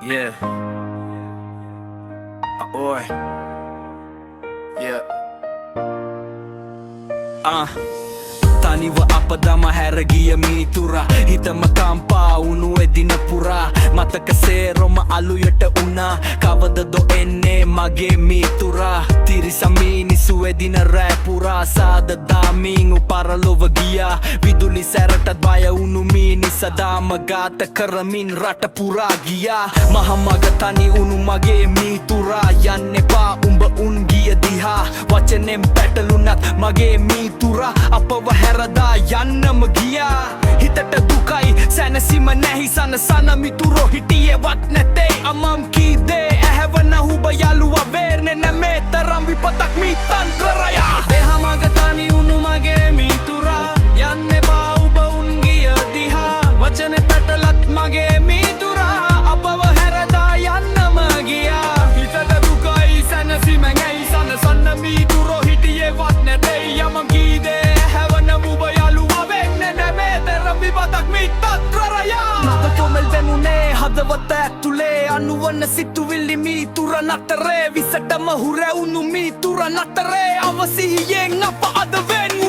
Yeah. Oi. Yeah. තනිව අපදම හැරගිය මීතුරා හිතම කම්පා උණු එදින පුරා මතක සේරොම අලුයට උනා කවදදො එන්නේ මගේ මීතුරා තිරිසමිනිසු එදින රෑ පුරා සාදදාමින් උපරලොව ගියා විදුලි සැරටත් බය උණු මිනිස් සදාම ගාත කරමින් රට පුරා ගියා මහමග තනි උණු මගේ මීතුරා යන්න එපා උඹ උන් ගිය දිහා වචනෙන් පැටලුනත් මගේ මීතුරා අපව හැරදා යන්නම ගියා හිතට දුකයි සැනසීම නැහි සනසන මිතුරෝ හිටියේවත් නැතේ අමම් කීදේ ඇහැවන හුබ යාළුවා වේරනේ නැමේ තරම් විපතක් මීතන් කරයා දෙහමග තනි උණු මගේ මීතුරා යන්න එපා උඹ උන් ගිය දිහා වචනේ පැටලත් මගේ මීතුරා අපව හැරදා යන්නම ගියා හිතට දුකයි සැනසීම නැහි සනසන මිතුරෝ හිටියේවත් නැතේ යමම් කීදේ හදවත ඇතුලේ අනුවන සිතුවිලි මීතුර නතරේ විසටම හුරැවුණු මීතුර නතරේ අවසිහියෙන් අප අද වෙන්න